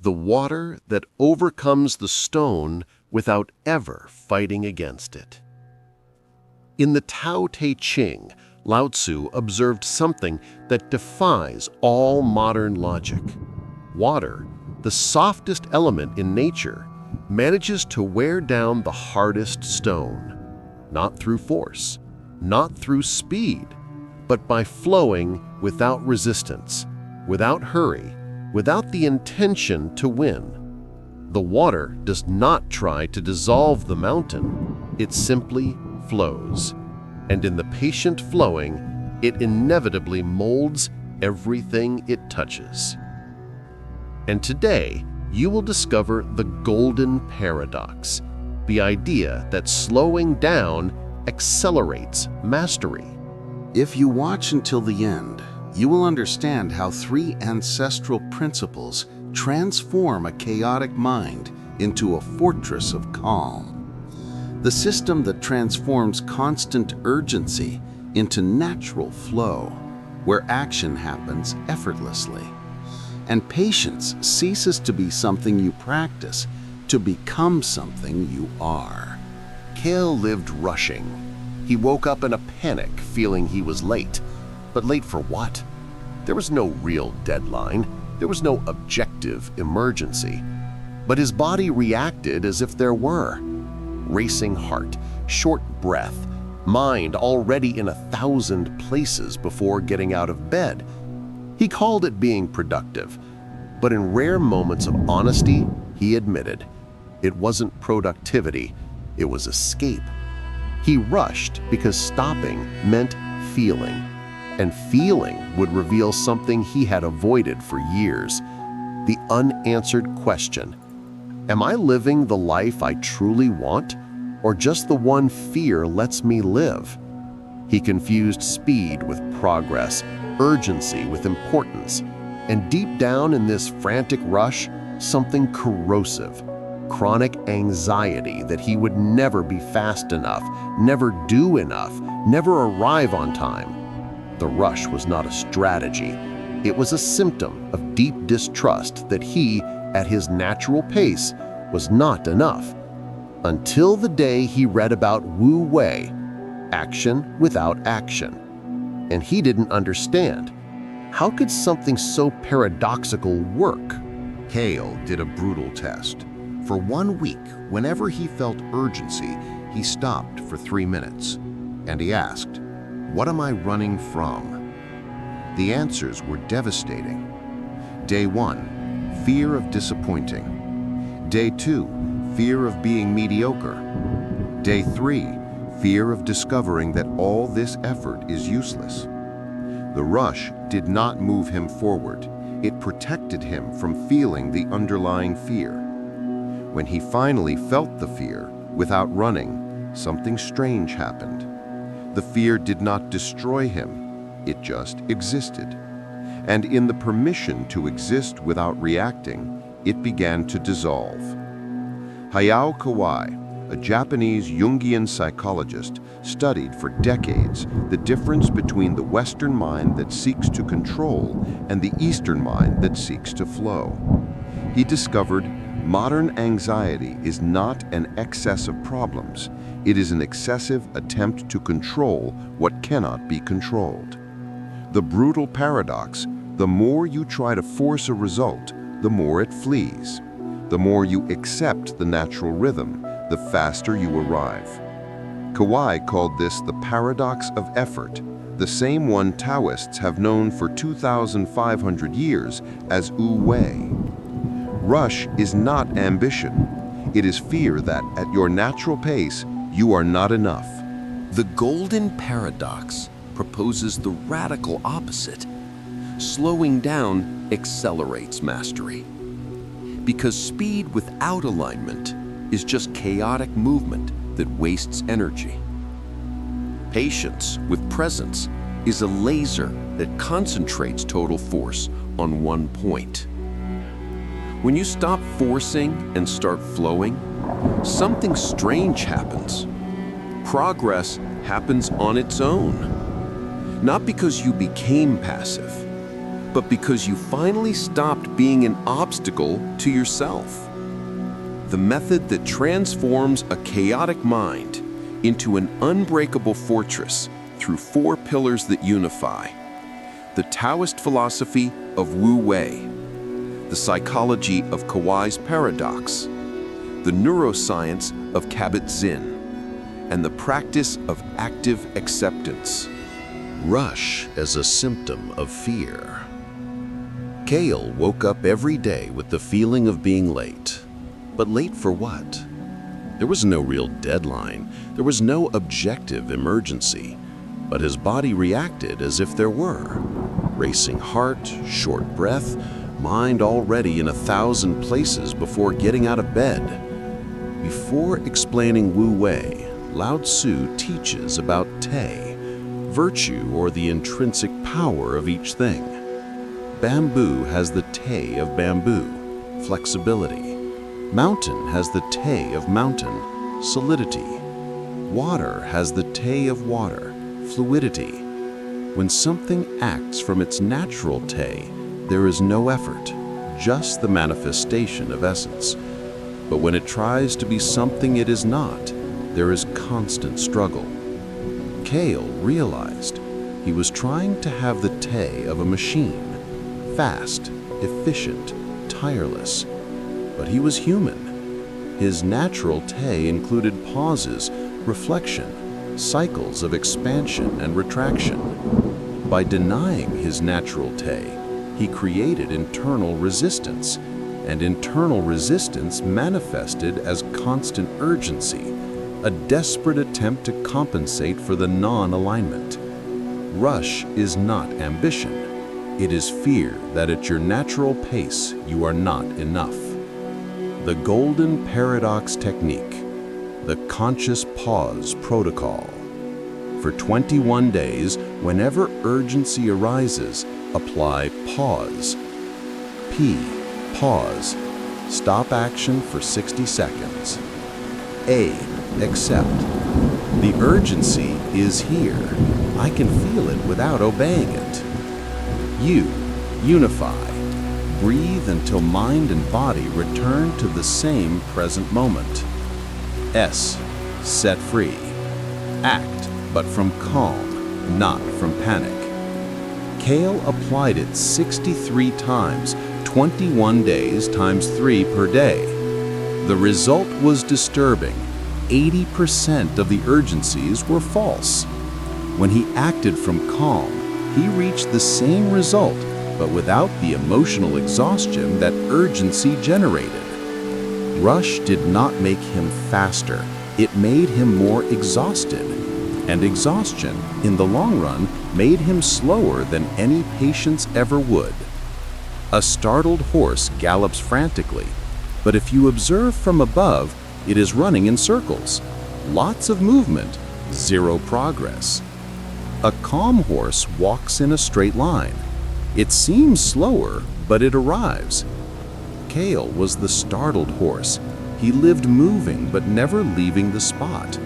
the water that overcomes the stone without ever fighting against it. In the Tao Te Ching, Lao Tzu observed something that defies all modern logic. Water, the softest element in nature, manages to wear down the hardest stone, not through force, not through speed, but by flowing without resistance, without hurry, without the intention to win. The water does not try to dissolve the mountain, it simply flows. And in the patient flowing, it inevitably molds everything it touches. And today, you will discover the golden paradox, the idea that slowing down accelerates mastery. If you watch until the end, you will understand how 3 ancestral principles transform a chaotic mind into a fortress of calm. The system that transforms constant urgency into natural flow, where action happens effortlessly. And patience ceases to be something you practice, to become something you are. Kael lived rushing. He woke up in a panic, feeling he was late. But late for what? There was no real deadline. There was no objective emergency. But his body reacted as if there were. Racing heart, short breath, mind already in 1,000 places before getting out of bed. He called it being productive, but in rare moments of honesty, he admitted it wasn't productivity, it was escape. He rushed because stopping meant feeling, and feeling would reveal something he had avoided for years, the unanswered question: am I living the life I truly want, or just the one fear lets me live? He confused speed with progress, urgency with importance, and deep down in this frantic rush, something corrosive, chronic anxiety that he would never be fast enough, never do enough, never arrive on time. The rush was not a strategy. It was a symptom of deep distrust that he, at his natural pace, was not enough. Until the day he read about Wu Wei, action without action. And he didn't understand. How could something so paradoxical work? Kael did a brutal test. For 1 week, whenever he felt urgency, he stopped for 3 minutes. And he asked, "What am I running from?" The answers were devastating. Day 1, fear of disappointing. Day 2, fear of being mediocre. Day 3, fear of discovering that all this effort is useless. The rush did not move him forward. It protected him from feeling the underlying fear. When he finally felt the fear, without running, something strange happened. The fear did not destroy him, it just existed. And in the permission to exist without reacting, it began to dissolve. Hayao Kwai, a Japanese Jungian psychologist, studied for decades the difference between the Western mind that seeks to control and the Eastern mind that seeks to flow. He discovered modern anxiety is not an excess of problems, it is an excessive attempt to control what cannot be controlled. The brutal paradox: the more you try to force a result, the more it flees. The more you accept the natural rhythm, the faster you arrive. Kwai called this the paradox of effort, the same one Taoists have known for 2,500 years as Wu Wei. Rush is not ambition. It is fear that, at your natural pace, you are not enough. The golden paradox proposes the radical opposite. Slowing down accelerates mastery. Because speed without alignment is just chaotic movement that wastes energy. Patience with presence is a laser that concentrates total force on one point. When you stop forcing and start flowing, something strange happens. Progress happens on its own. Not because you became passive, but because you finally stopped being an obstacle to yourself. The method that transforms a chaotic mind into an unbreakable fortress through 4 pillars that unify: the Taoist philosophy of Wu Wei, the psychology of Kwai's paradox, the neuroscience of Kabat-Zinn, and the practice of active acceptance. Rush as a symptom of fear. Kael woke up every day with the feeling of being late. But late for what? There was no real deadline. There was no objective emergency. But his body reacted as if there were. Racing heart, short breath, mind already in 1,000 places before getting out of bed. Before explaining Wu Wei, Lao Tzu teaches about Te, virtue or the intrinsic power of each thing. Bamboo has the Te of bamboo, flexibility. Mountain has the Te of mountain, solidity. Water has the Te of water, fluidity. When something acts from its natural Te, there is no effort, just the manifestation of essence. But when it tries to be something it is not, there is constant struggle. Kael realized he was trying to have the Te of a machine, fast, efficient, tireless. But he was human. His natural Te included pauses, reflection, cycles of expansion and retraction. By denying his natural Te, he created internal resistance, and internal resistance manifested as constant urgency, a desperate attempt to compensate for the non-alignment. Rush is not ambition. It is fear that at your natural pace you are not enough. The Golden Paradox Technique, the Conscious Pause Protocol. For 21 days, whenever urgency arises, apply pause. P. Pause. Stop action for 60 seconds. A. Accept. The urgency is here. I can feel it without obeying it. U. Unify. Breathe until mind and body return to the same present moment. S. Set free. Act, but from calm, not from panic. Kael applied it 63 times, 21 days times 3 per day. The result was disturbing. 80% of the urgencies were false. When he acted from calm, he reached the same result, but without the emotional exhaustion that urgency generated. Rush did not make him faster, it made him more exhausted. And exhaustion, in the long run, made him slower than any patience ever would. A startled horse gallops frantically, but if you observe from above, it is running in circles. Lots of movement, zero progress. A calm horse walks in a straight line. It seems slower, but it arrives. Kael was the startled horse. He lived moving but never leaving the spot.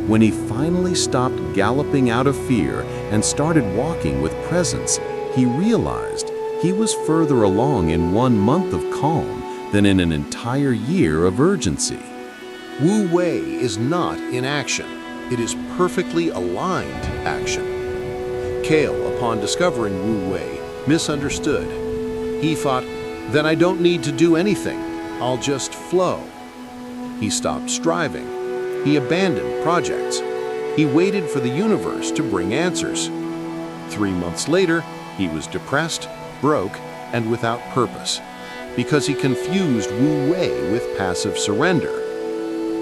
When he finally stopped galloping out of fear and started walking with presence, he realized he was further along in 1 month of calm than in an entire year of urgency. Wu Wei is not inaction. It is perfectly aligned action. Kael, upon discovering Wu Wei, misunderstood. He thought, then I don't need to do anything. I'll just flow. He stopped striving. He abandoned projects. He waited for the universe to bring answers. 3 months later, he was depressed, broke, and without purpose, because he confused Wu Wei with passive surrender.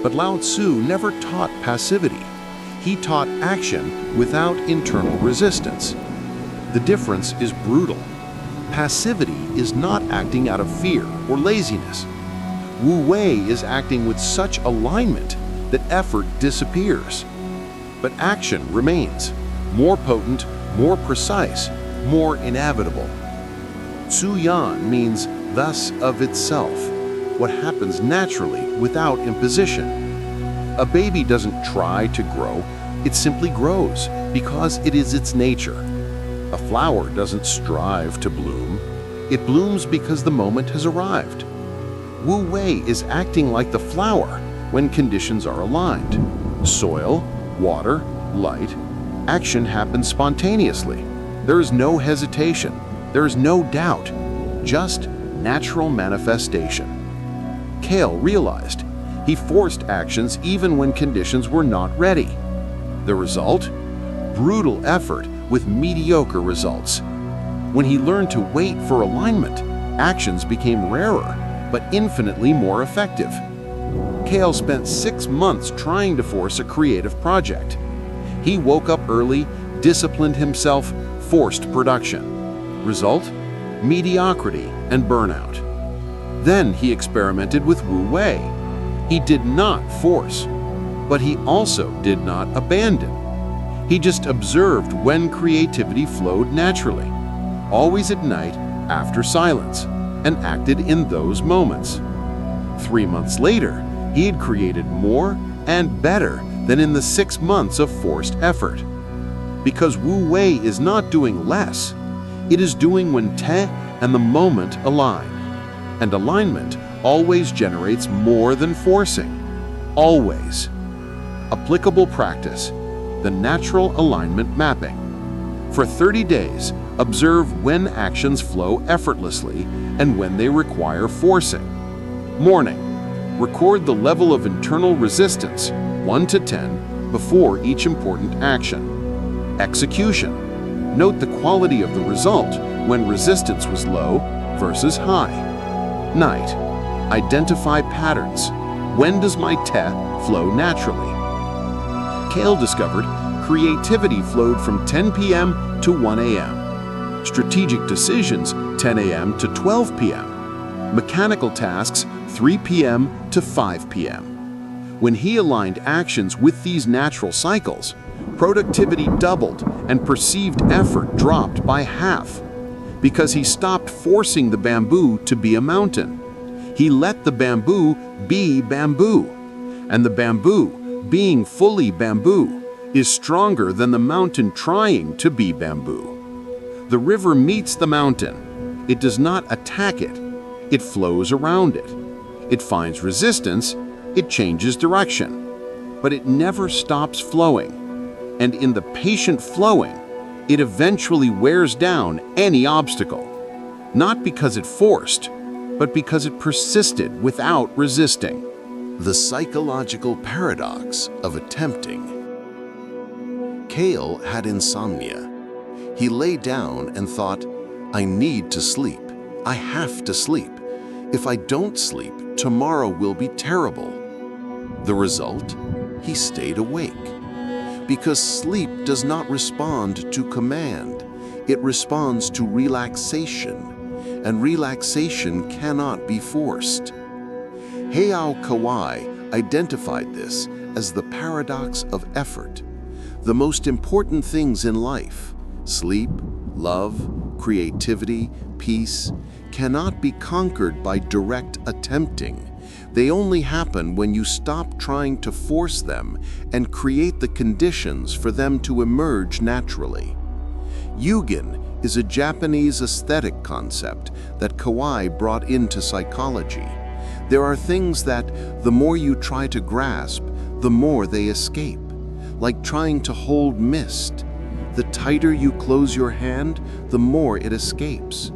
But Lao Tzu never taught passivity. He taught action without internal resistance. The difference is brutal. Passivity is not acting out of fear or laziness. Wu Wei is acting with such alignment that effort disappears. But action remains, more potent, more precise, more inevitable. Tzu Yan means thus of itself, what happens naturally without imposition. A baby doesn't try to grow, it simply grows because it is its nature. A flower doesn't strive to bloom, It blooms because the moment has arrived. Wu Wei is acting like the flower when conditions are aligned. Soil, water, light, action happens spontaneously. There is no hesitation. There is no doubt. Just natural manifestation. Kael realized he forced actions even when conditions were not ready. The result? Brutal effort with mediocre results. When he learned to wait for alignment, actions became rarer, but infinitely more effective. Kael spent 6 months trying to force a creative project. He woke up early, disciplined himself, forced production. Result? Mediocrity and burnout. Then he experimented with Wu Wei. He did not force, but he also did not abandon. He just observed when creativity flowed naturally, always at night after silence, and acted in those moments. 3 months later, he had created more and better than in the 6 months of forced effort. Because Wu Wei is not doing less, it is doing when Te and the moment align. And alignment always generates more than forcing. Always. Applicable practice, the natural alignment mapping. For 30 days, observe when actions flow effortlessly and when they require forcing. Morning. Record the level of internal resistance, 1 to 10, before each important action. Execution. Note the quality of the result when resistance was low versus high. Night. Identify patterns. When does my Te flow naturally? Kael discovered creativity flowed from 10 p.m. to 1 a.m. Strategic decisions, 10 a.m. to 12 p.m. Mechanical tasks, 3 p.m. to 5 p.m. When he aligned actions with these natural cycles, productivity doubled and perceived effort dropped by half. Because he stopped forcing the bamboo to be a mountain. He let the bamboo be bamboo. And the bamboo, being fully bamboo, is stronger than the mountain trying to be bamboo. The river meets the mountain. It does not attack it. It flows around it. It finds resistance. It changes direction. But it never stops flowing. And in the patient flowing, it eventually wears down any obstacle. Not because it forced, but because it persisted without resisting. The psychological paradox of attempting. Kael had insomnia. He lay down and thought, I need to sleep. I have to sleep. If I don't sleep, tomorrow will be terrible. The result? He stayed awake. Because sleep does not respond to command. It responds to relaxation, and relaxation cannot be forced. Hayao Kwai identified this as the paradox of effort. The most important things in life, sleep, love, creativity, peace, cannot be conquered by direct attempting. They only happen when you stop trying to force them and create the conditions for them to emerge naturally. Yugen is a Japanese aesthetic concept that Kwai brought into psychology. There are things that, the more you try to grasp, the more they escape. Like trying to hold mist. The tighter you close your hand, the more it escapes.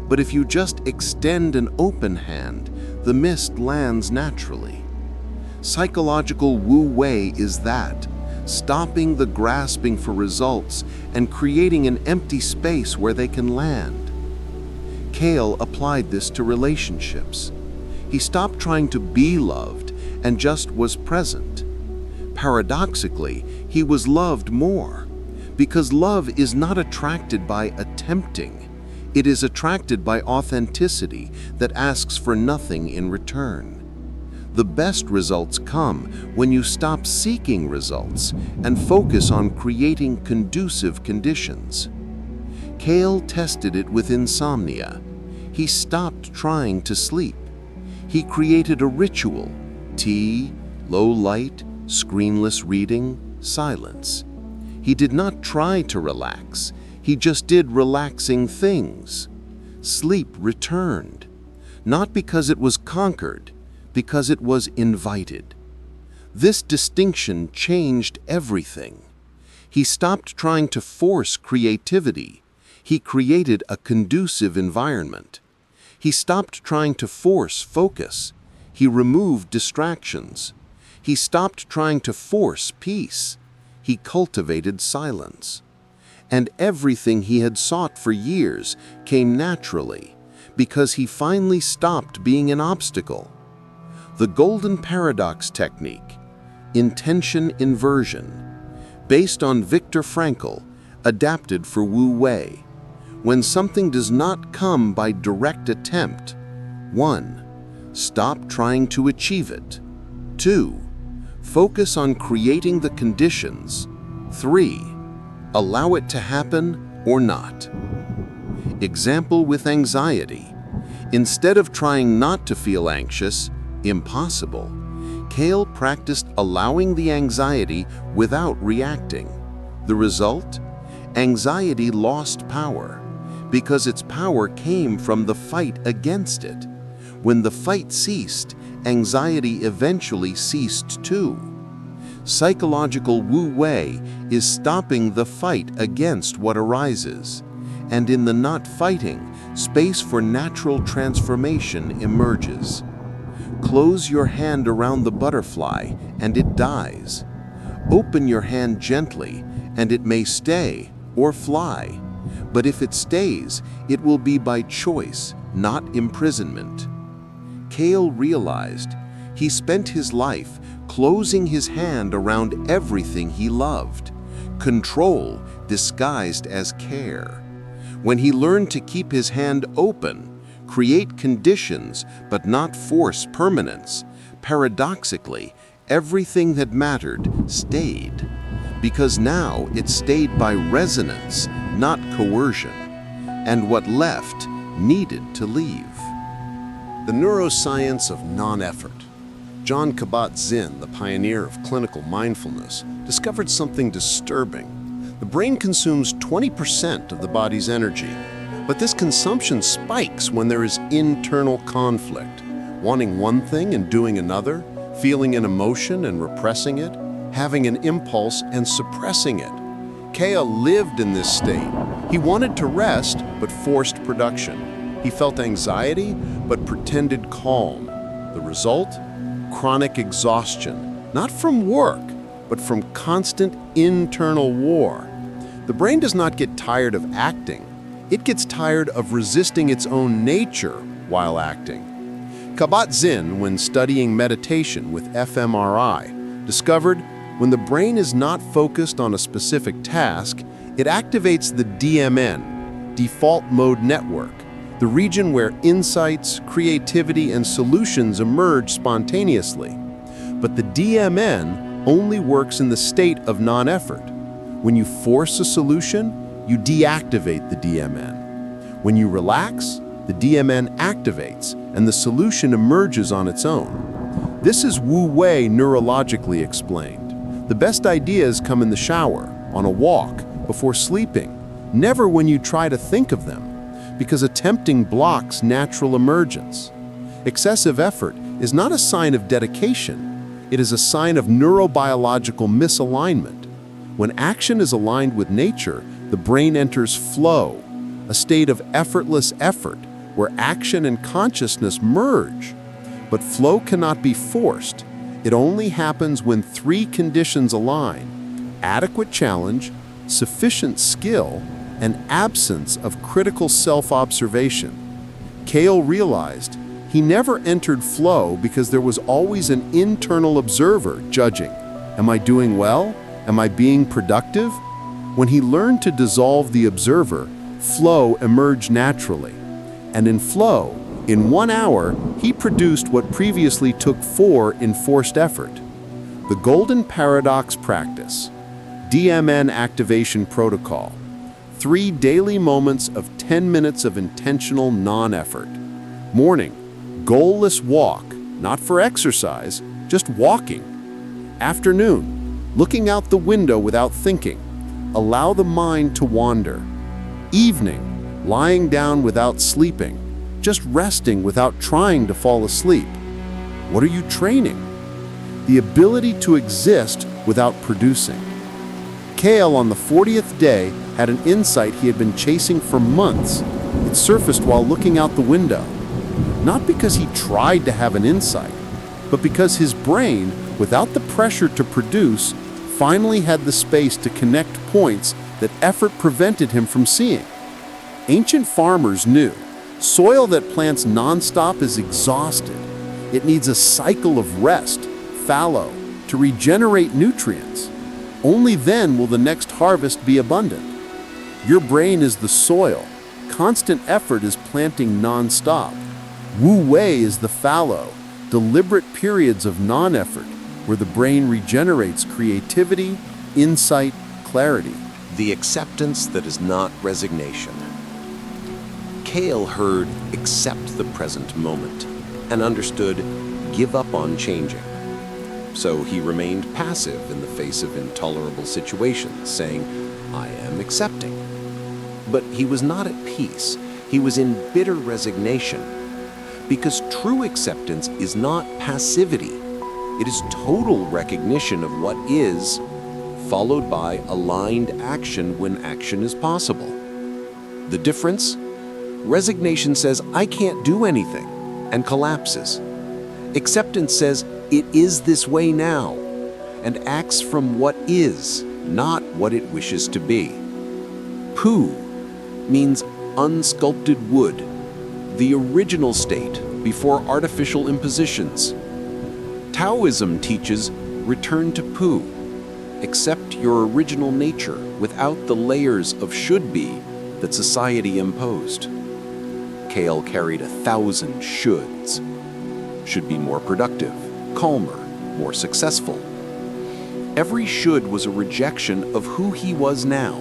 But if you just extend an open hand, the mist lands naturally. Psychological Wu Wei is that, stopping the grasping for results and creating an empty space where they can land. Kael applied this to relationships. He stopped trying to be loved and just was present. Paradoxically, he was loved more, because love is not attracted by attempting. It is attracted by authenticity that asks for nothing in return. The best results come when you stop seeking results and focus on creating conducive conditions. Kael tested it with insomnia. He stopped trying to sleep. He created a ritual: tea, low light, screenless reading, silence. He did not try to relax. He just did relaxing things. sleep returned. Not because it was conquered, because it was invited. This distinction changed everything. He stopped trying to force creativity. He created a conducive environment. He stopped trying to force focus. He removed distractions. He stopped trying to force peace. He cultivated silence. And everything he had sought for years came naturally, because he finally stopped being an obstacle. The Golden Paradox Technique, intention inversion, based on Viktor Frankl, adapted for Wu Wei. When something does not come by direct attempt, 1. Stop trying to achieve it. 2. Focus on creating the conditions. 3. Allow it to happen or not. Example with anxiety. Instead of trying not to feel anxious, impossible, Kael practiced allowing the anxiety without reacting. The result? Anxiety lost power, because its power came from the fight against it. When the fight ceased, anxiety eventually ceased too. Psychological Wu Wei is stopping the fight against what arises, and in the not fighting, space for natural transformation emerges. Close your hand around the butterfly and it dies. Open your hand gently and it may stay or fly. But if it stays, it will be by choice, not imprisonment. Kael realized he spent his life closing his hand around everything he loved, control disguised as care. When he learned to keep his hand open, create conditions but not force permanence, paradoxically, everything that mattered stayed. Because now it stayed by resonance, not coercion. And what left needed to leave. The neuroscience of non-effort. Jon Kabat-Zinn, the pioneer of clinical mindfulness, discovered something disturbing. The brain consumes 20% of the body's energy, but this consumption spikes when there is internal conflict. Wanting one thing and doing another, feeling an emotion and repressing it, having an impulse and suppressing it. Kael lived in this state. He wanted to rest, but forced production. He felt anxiety, but pretended calm. The result? Chronic exhaustion, not from work, but from constant internal war. The brain does not get tired of acting. It gets tired of resisting its own nature while acting. Kabat-Zinn, when studying meditation with fMRI, discovered when the brain is not focused on a specific task, it activates the DMN, default mode network, the region where insights, creativity, and solutions emerge spontaneously. But the DMN only works in the state of non-effort. When you force a solution, you deactivate the DMN. When you relax, the DMN activates and the solution emerges on its own. This is Wu Wei neurologically explained. The best ideas come in the shower, on a walk, before sleeping, never when you try to think of them, because attempting blocks natural emergence. Excessive effort is not a sign of dedication. It is a sign of neurobiological misalignment. When action is aligned with nature, the brain enters flow, a state of effortless effort where action and consciousness merge. But flow cannot be forced. It only happens when three conditions align: adequate challenge, sufficient skill, and absence of critical self-observation. Kael realized he never entered flow because there was always an internal observer judging. Am I doing well? Am I being productive? When he learned to dissolve the observer, flow emerged naturally. And in flow, in 1 hour, he produced what previously took 4 in forced effort. The Golden Paradox Practice, DMN Activation Protocol, 3 daily moments of 10 minutes of intentional non-effort. Morning, goalless walk, not for exercise, just walking. Afternoon, looking out the window without thinking. Allow the mind to wander. Evening, lying down without sleeping, just resting without trying to fall asleep. What are you training? The ability to exist without producing. Kael, on the 40th day, had an insight he had been chasing for months. It surfaced while looking out the window. Not because he tried to have an insight, but because his brain, without the pressure to produce, finally had the space to connect points that effort prevented him from seeing. Ancient farmers knew soil that plants nonstop is exhausted. It needs a cycle of rest, fallow, to regenerate nutrients. Only then will the next harvest be abundant. Your brain is the soil. Constant effort is planting nonstop. Wu Wei is the fallow, deliberate periods of non-effort where the brain regenerates creativity, insight, clarity. The acceptance that is not resignation. Kael heard accept the present moment and understood give up on changing. So he remained passive in the face of intolerable situations, saying, I am accepting. But he was not at peace. He was in bitter resignation. Because true acceptance is not passivity. It is total recognition of what is, followed by aligned action when action is possible. The difference? Resignation says, I can't do anything, and collapses. Acceptance says, it is this way now, and acts from what is, not what it wishes to be. Pu means unsculpted wood, the original state before artificial impositions. Taoism teaches return to Pu, accept your original nature without the layers of should be that society imposed. Kael carried 1,000 shoulds. Should be more productive, calmer, more successful. Every should was a rejection of who he was now,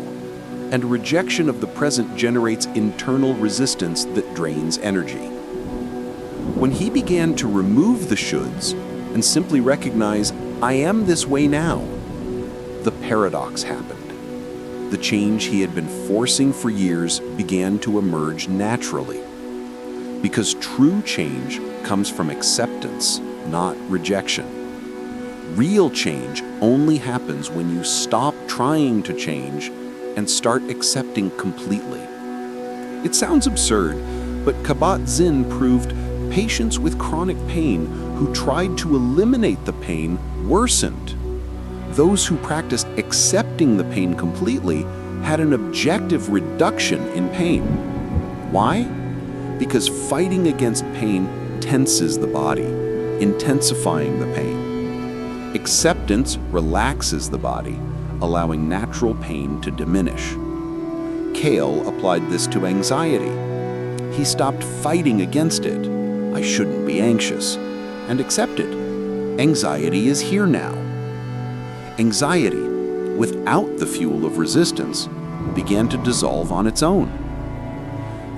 and rejection of the present generates internal resistance that drains energy. When he began to remove the shoulds and simply recognize, I am this way now, the paradox happened. The change he had been forcing for years began to emerge naturally. Because true change comes from acceptance, not rejection. Real change only happens when you stop trying to change and start accepting completely. It sounds absurd, but Kabat-Zinn proved patients with chronic pain who tried to eliminate the pain worsened. Those who practiced accepting the pain completely had an objective reduction in pain. Why? Because fighting against pain tenses the body, intensifying the pain. Acceptance relaxes the body, allowing natural pain to diminish. Kael applied this to anxiety. He stopped fighting against it. I shouldn't be anxious, and accepted. Anxiety is here now. Anxiety, without the fuel of resistance, began to dissolve on its own.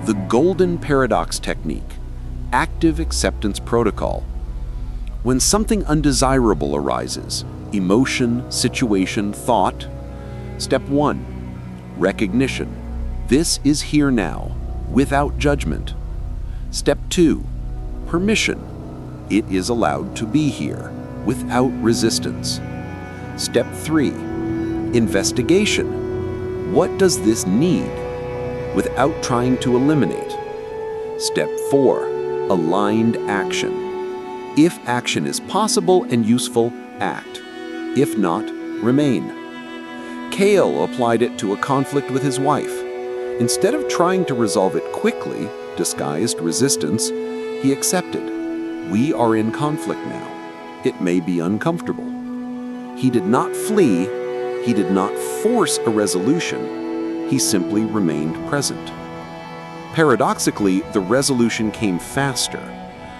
The golden paradox technique, active acceptance protocol. When something undesirable arises, emotion, situation, thought, step 1, recognition. This is here now, without judgment. Step 2, permission. It is allowed to be here, without resistance. Step 3, investigation. What does this need? Without trying to eliminate. Step 4, aligned action. If action is possible and useful, act. If not, remain. Kael applied it to a conflict with his wife. Instead of trying to resolve it quickly, disguised resistance, he accepted. We are in conflict now. It may be uncomfortable. He did not flee. He did not force a resolution. He simply remained present. Paradoxically, the resolution came faster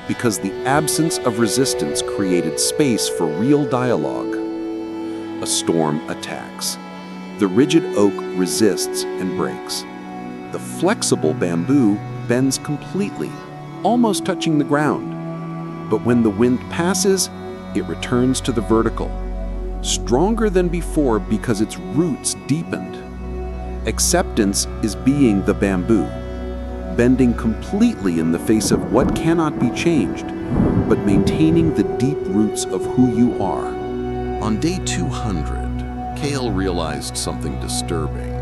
because the absence of resistance created space for real dialogue. A storm attacks. The rigid oak resists and breaks. The flexible bamboo bends completely, almost touching the ground. But when the wind passes, it returns to the vertical, stronger than before because its roots deepened. Acceptance is being the bamboo, bending completely in the face of what cannot be changed, but maintaining the deep roots of who you are. On day 200, Kael realized something disturbing.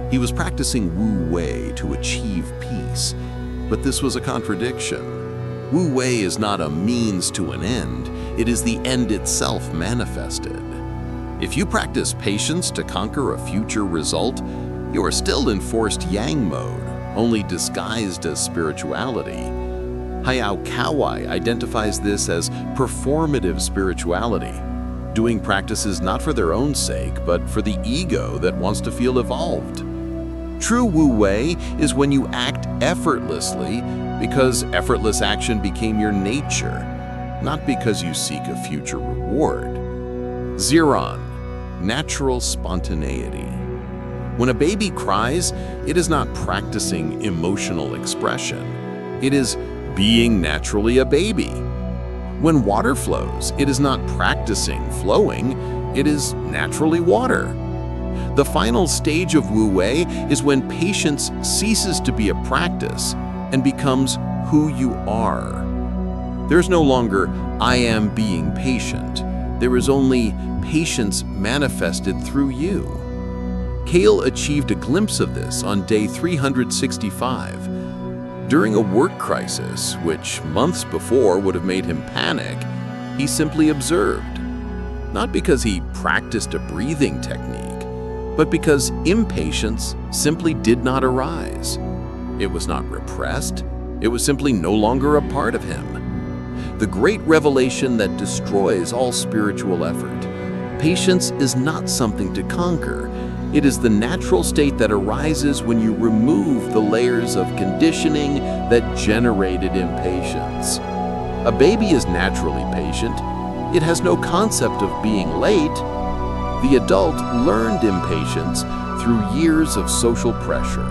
He was practicing Wu Wei to achieve peace, but this was a contradiction. Wu Wei is not a means to an end, it is the end itself manifested. If you practice patience to conquer a future result, you are still in forced yang mode, only disguised as spirituality. Hayao Kwai identifies this as performative spirituality, doing practices not for their own sake, but for the ego that wants to feel evolved. True Wu Wei is when you act effortlessly because effortless action became your nature, not because you seek a future reward. Ziran, natural spontaneity. When a baby cries, it is not practicing emotional expression. It is being naturally a baby. When water flows, it is not practicing flowing, it is naturally water. The final stage of Wu Wei is when patience ceases to be a practice and becomes who you are. There's no longer, I am being patient. There is only patience manifested through you. Kael achieved a glimpse of this on day 365. During a work crisis, which months before would have made him panic, he simply observed. Not because he practiced a breathing technique, but because impatience simply did not arise. It was not repressed, it was simply no longer a part of him. The great revelation that destroys all spiritual effort. Patience is not something to conquer. It is the natural state that arises when you remove the layers of conditioning that generated impatience. A baby is naturally patient. It has no concept of being late. The adult learned impatience through years of social pressure.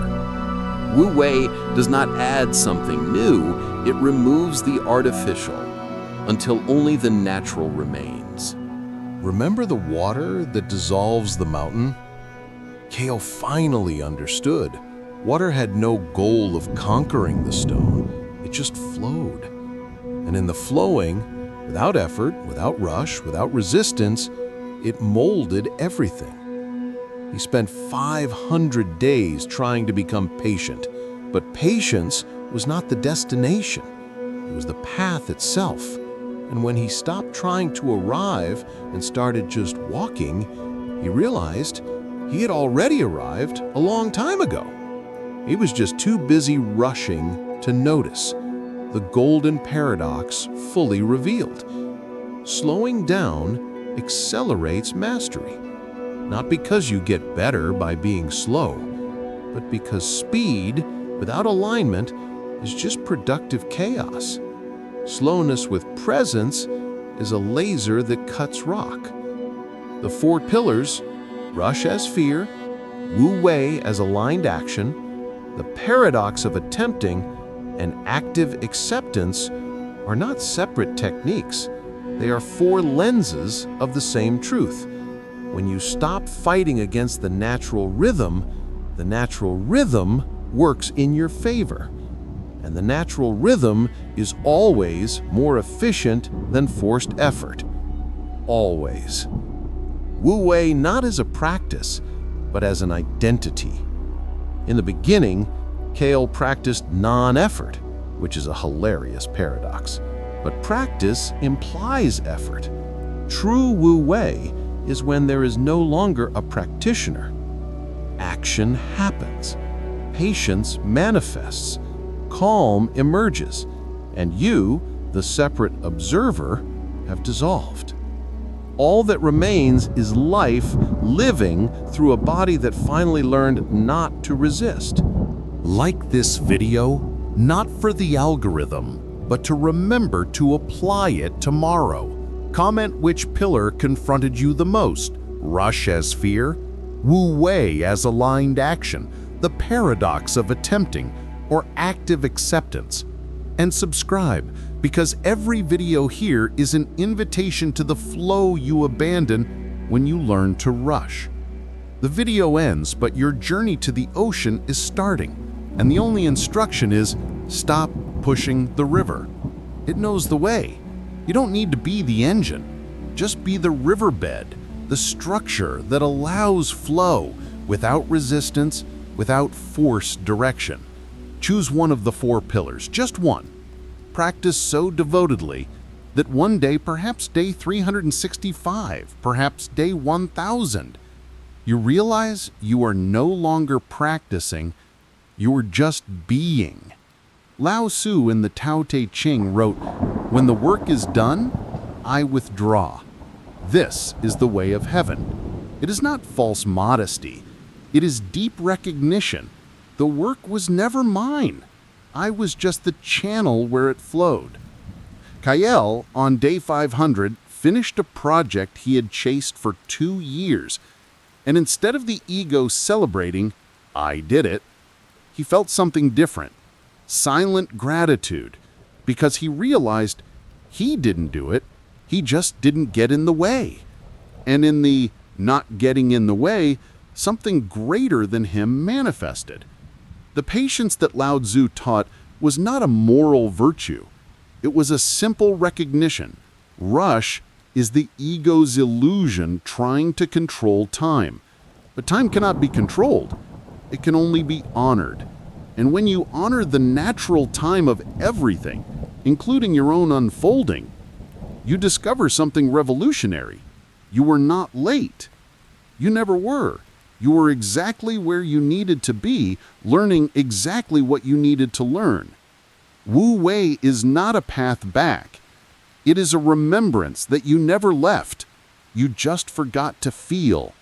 Wu Wei does not add something new, it removes the artificial until only the natural remains. Remember the water that dissolves the mountain? Kael finally understood. Water had no goal of conquering the stone. It just flowed. And in the flowing, without effort, without rush, without resistance, it molded everything. He spent 500 days trying to become patient, but patience was not the destination. It was the path itself. And when he stopped trying to arrive and started just walking, he realized he had already arrived a long time ago. He was just too busy rushing to notice the golden paradox fully revealed. Slowing down accelerates mastery, not because you get better by being slow, but because speed without alignment is just productive chaos. Slowness with presence is a laser that cuts rock. The 4 pillars, rush as fear, Wu Wei as aligned action, the paradox of attempting, and active acceptance are not separate techniques. They are 4 lenses of the same truth. When you stop fighting against the natural rhythm works in your favor. And the natural rhythm is always more efficient than forced effort. Always. Wu Wei not as a practice, but as an identity. In the beginning, Kael practiced non-effort, which is a hilarious paradox. But practice implies effort. True Wu Wei is when there is no longer a practitioner. Action happens. Patience manifests. Calm emerges. And you, the separate observer, have dissolved. All that remains is life living through a body that finally learned not to resist. Like this video, not for the algorithm, but to remember to apply it tomorrow. Comment which pillar confronted you the most: rush as fear, Wu Wei as aligned action, the paradox of attempting, or active acceptance. And subscribe, because every video here is an invitation to the flow you abandon when you learn to rush. The video ends, but your journey to the ocean is starting. and the only instruction is stop pushing the river. It knows the way. You don't need to be the engine. Just be the riverbed, the structure that allows flow without resistance, without forced direction. Choose one of the 4 pillars, just one. Practice so devotedly that one day, perhaps day 365, perhaps day 1000, you realize you are no longer practicing, you are just being. Lao Tzu in the Tao Te Ching wrote, "When the work is done, I withdraw. This is the way of heaven." It is not false modesty. It is deep recognition. The work was never mine. I was just the channel where it flowed. Kael, on day 500, finished a project he had chased for 2 years, and instead of the ego celebrating, "I did it," he felt something different. Silent gratitude, because he realized he didn't do it, he just didn't get in the way. And in the not getting in the way, something greater than him manifested. The patience that Lao Tzu taught was not a moral virtue. It was a simple recognition. Rush is the ego's illusion trying to control time. But time cannot be controlled. It can only be honored. And when you honor the natural time of everything, including your own unfolding, you discover something revolutionary. You were not late. You never were. You were exactly where you needed to be, learning exactly what you needed to learn. Wu Wei is not a path back. It is a remembrance that you never left. You just forgot to feel.